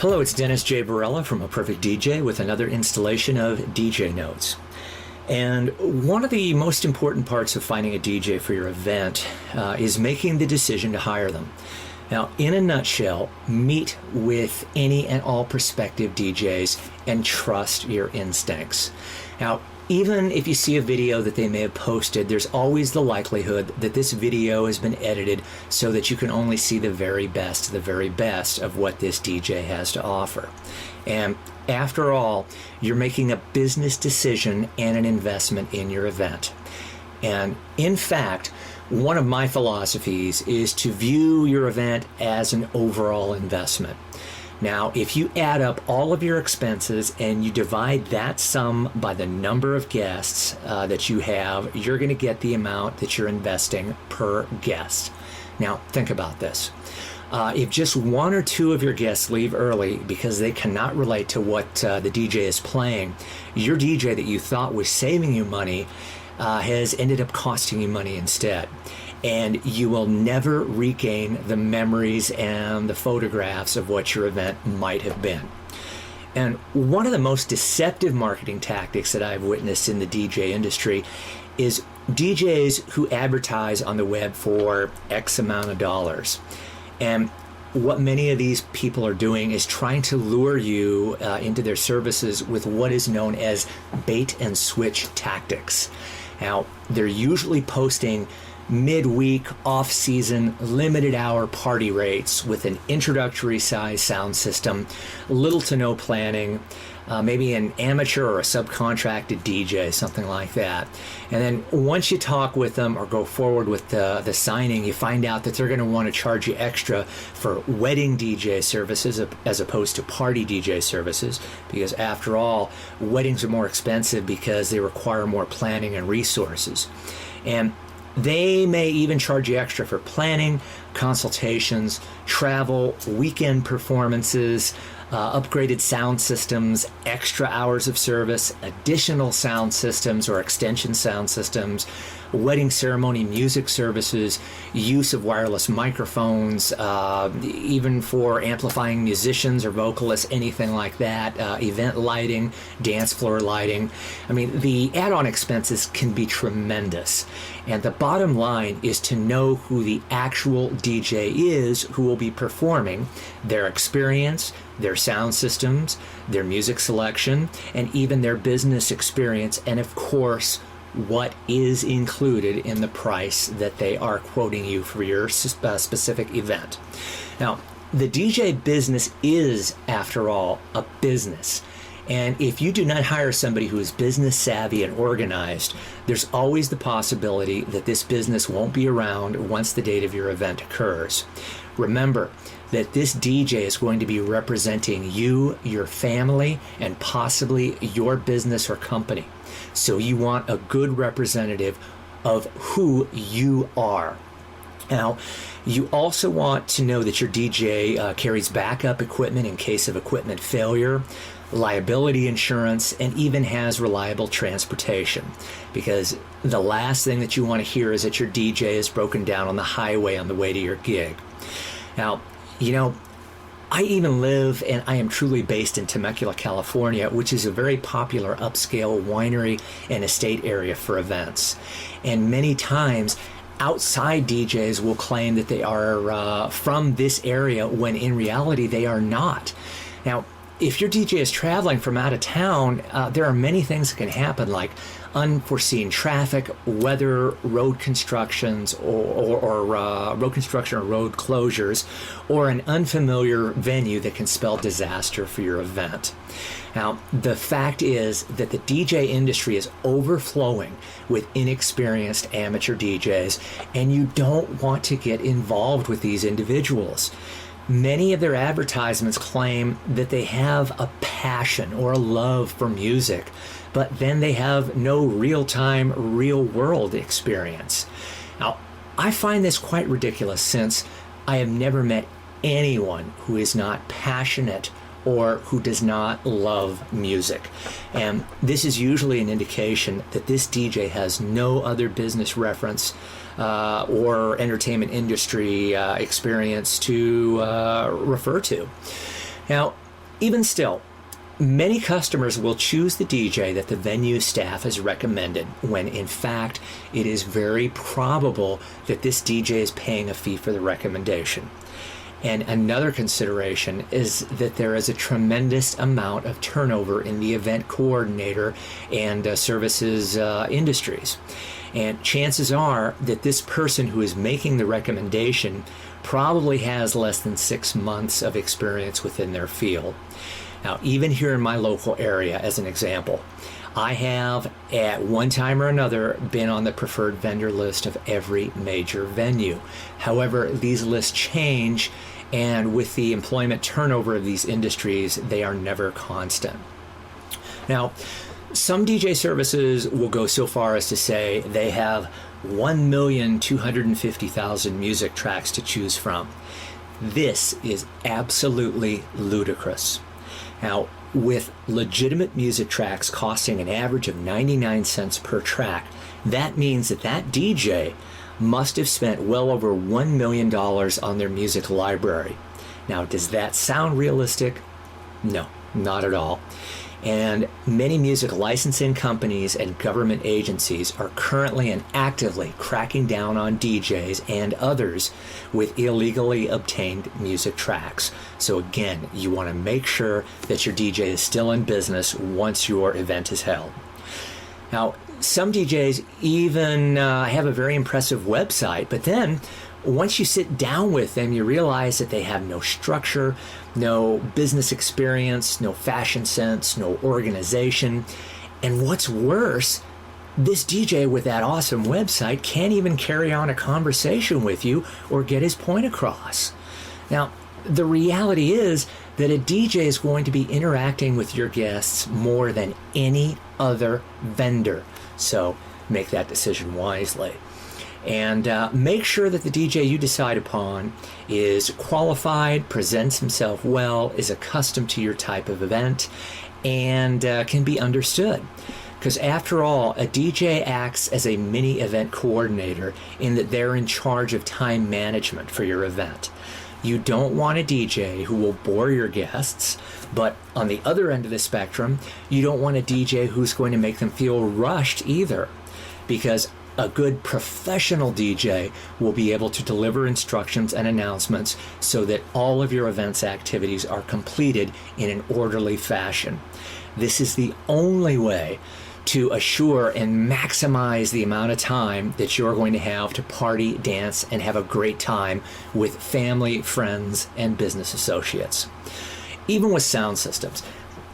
Hello, it's Dennis J. Barela from A Perfect DJ with another installation of DJ Notes. And one of the most important parts of finding a DJ for your event is making the decision to hire them. Now, in a nutshell, meet with any and all prospective DJs and trust your instincts. Now, even if you see a video that they may have posted, there's always the likelihood that this video has been edited so that you can only see the very best of what this DJ has to offer. And after all, you're making a business decision and an investment in your event. And in fact, one of my philosophies is to view your event as an overall investment. Now, if you add up all of your expenses and you divide that sum by the number of guests that you have, you're going to get the amount that you're investing per guest. Now, think about this. If just one or two of your guests leave early because they cannot relate to what the DJ is playing, your DJ that you thought was saving you money has ended up costing you money instead. And you will never regain the memories and the photographs of what your event might have been. And one of the most deceptive marketing tactics that I've witnessed in the DJ industry is DJs who advertise on the web for X amount of dollars. And what many of these people are doing is trying to lure you into their services with what is known as bait and switch tactics. Now, they're usually posting midweek, off-season, limited hour party rates with an introductory size sound system, little to no planning, maybe an amateur or a subcontracted DJ, something like that. And then once you talk with them or go forward with the signing, you find out that they're going to want to charge you extra for wedding DJ services as opposed to party DJ services, because after all, weddings are more expensive because they require more planning and resources. And they may even charge you extra for planning, consultations, travel, weekend performances, upgraded sound systems, extra hours of service, additional sound systems or extension sound systems, wedding ceremony music services, use of wireless microphones, even for amplifying musicians or vocalists, anything like that, event lighting, dance floor lighting. I mean, the add-on expenses can be tremendous. And the bottom line is to know who the actual DJ is who will be performing, their experience, their sound systems, their music selection, and even their business experience, and of course, what is included in the price that they are quoting you for your specific event. Now, the DJ business is, after all, a business. And if you do not hire somebody who is business savvy and organized, there's always the possibility that this business won't be around once the date of your event occurs. Remember that this DJ is going to be representing you, your family, and possibly your business or company. So you want a good representative of who you are. Now, you also want to know that your DJ carries backup equipment in case of equipment failure, liability insurance, and even has reliable transportation. Because the last thing that you want to hear is that your DJ is broken down on the highway on the way to your gig. Now, you know, I even live and I am truly based in Temecula, California, which is a very popular upscale winery and estate area for events. And many times, outside DJs will claim that they are from this area when in reality they are not. Now, if your DJ is traveling from out of town, there are many things that can happen, like unforeseen traffic, weather, road constructions, or road construction or road closures, or an unfamiliar venue that can spell disaster for your event. Now, the fact is that the DJ industry is overflowing with inexperienced amateur DJs, and you don't want to get involved with these individuals. Many of their advertisements claim that they have a passion or a love for music, but then they have no real-time, real-world experience. Now, I find this quite ridiculous since I have never met anyone who is not passionate or who does not love music. And this is usually an indication that this DJ has no other business reference or entertainment industry experience to refer to. Now, Even still, many customers will choose the DJ that the venue staff has recommended when in fact it is very probable that this DJ is paying a fee for the recommendation. And another consideration is that there is a tremendous amount of turnover in the event coordinator and services industries. And chances are that this person who is making the recommendation probably has less than 6 months of experience within their field. Now, even here in my local area, as an example, I have at one time or another been on the preferred vendor list of every major venue. However, these lists change, and with the employment turnover of these industries, they are never constant. Now, some DJ services will go so far as to say they have 1,250,000 music tracks to choose from. This is absolutely ludicrous. Now, with legitimate music tracks costing an average of 99 cents per track, that means that that DJ must have spent well over $1 million on their music library. Now, does that sound realistic? No, not at all. And many music licensing companies and government agencies are currently and actively cracking down on DJs and others with illegally obtained music tracks. So again, you want to make sure that your DJ is still in business once your event is held. Now, some DJs even have a very impressive website, but then once you sit down with them, you realize that they have no structure, no business experience, no fashion sense, no organization. And what's worse, this DJ with that awesome website can't even carry on a conversation with you or get his point across. Now, the reality is that a DJ is going to be interacting with your guests more than any other vendor. So make that decision wisely. And make sure that the DJ you decide upon is qualified, presents himself well, is accustomed to your type of event, and can be understood. Because after all, a DJ acts as a mini event coordinator in that they're in charge of time management for your event. You don't want a DJ who will bore your guests, but on the other end of the spectrum, you don't want a DJ who's going to make them feel rushed either, because a good professional DJ will be able to deliver instructions and announcements so that all of your event's activities are completed in an orderly fashion. This is the only way to assure and maximize the amount of time that you're going to have to party, dance, and have a great time with family, friends, and business associates. Even with sound systems,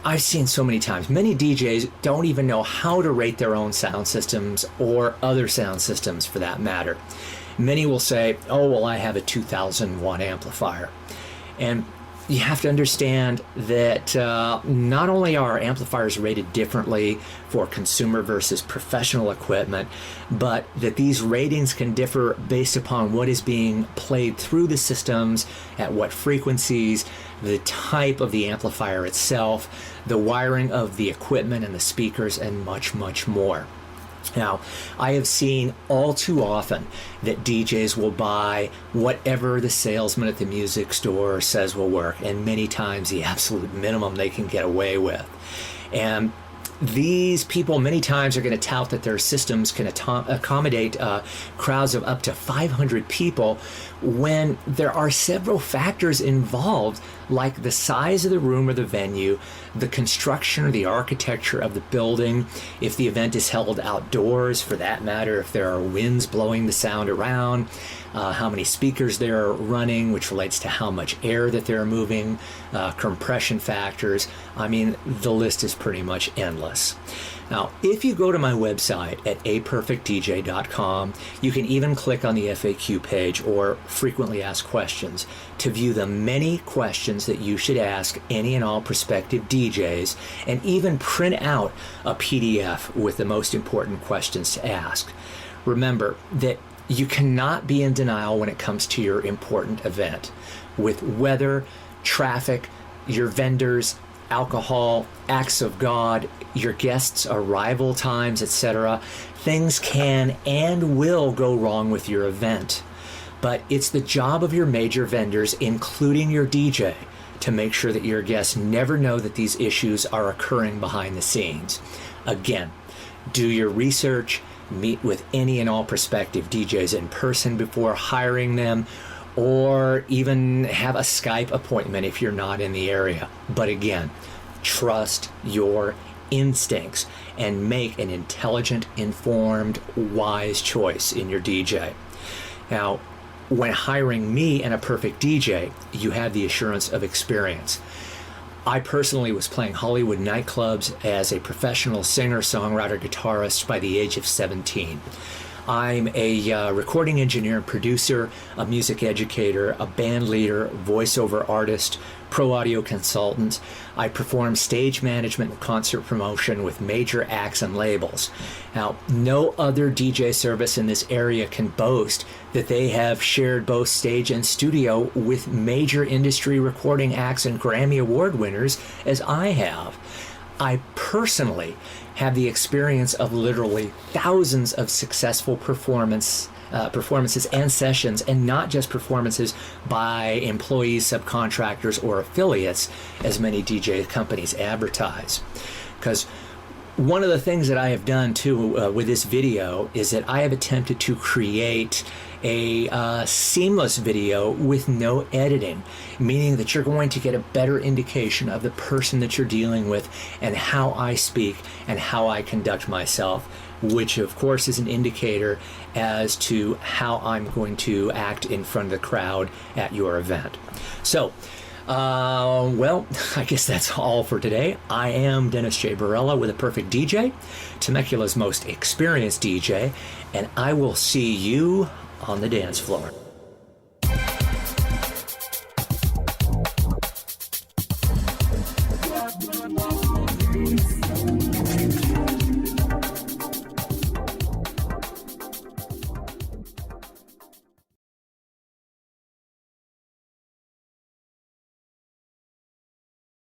I've seen so many times, many DJs don't even know how to rate their own sound systems or other sound systems for that matter. Many will say, oh, well, I have a 2000 watt amplifier. And you have to understand that not only are amplifiers rated differently for consumer versus professional equipment, but that these ratings can differ based upon what is being played through the systems, at what frequencies, the type of the amplifier itself, the wiring of the equipment and the speakers, and much, much more. Now, I have seen all too often that DJs will buy whatever the salesman at the music store says will work, and many times the absolute minimum they can get away with. And these people many times are going to tout that their systems can accommodate crowds of up to 500 people when there are several factors involved, like the size of the room or the venue, the construction or the architecture of the building, if the event is held outdoors, for that matter, if there are winds blowing the sound around, how many speakers they're running, which relates to how much air that they're moving, compression factors. I mean, the list is pretty much endless. Now, if you go to my website at aperfectdj.com, you can even click on the FAQ page or frequently asked questions to view the many questions that you should ask any and all prospective DJs, and even print out a PDF with the most important questions to ask. Remember that you cannot be in denial when it comes to your important event. With weather, traffic, your vendors, alcohol, acts of God, your guests' arrival times, etc., things can and will go wrong with your event. But it's the job of your major vendors, including your DJ, to make sure that your guests never know that these issues are occurring behind the scenes. Again, do your research, meet with any and all prospective DJs in person before hiring them, or even have a Skype appointment if you're not in the area. But again, trust your instincts and make an intelligent, informed, wise choice in your DJ. Now, when hiring me and a perfect DJ, you have the assurance of experience. I personally was playing Hollywood nightclubs as a professional singer, songwriter, guitarist by the age of 17. I'm a recording engineer and producer, a music educator, a band leader, voiceover artist, pro audio consultant. I perform stage management and concert promotion with major acts and labels. Now, no other DJ service in this area can boast that they have shared both stage and studio with major industry recording acts and Grammy Award winners as I have. I personally have the experience of literally thousands of successful performances and sessions, and not just performances by employees, subcontractors, or affiliates, as many DJ companies advertise. Because one of the things that I have done too with this video is that I have attempted to create a seamless video with no editing, meaning that you're going to get a better indication of the person that you're dealing with and how I speak and how I conduct myself, which of course is an indicator as to how I'm going to act in front of the crowd at your event. So, well, I guess that's all for today. I am Dennis J. Barela with A Perfect DJ, Temecula's most experienced DJ, and I will see you on the dance floor.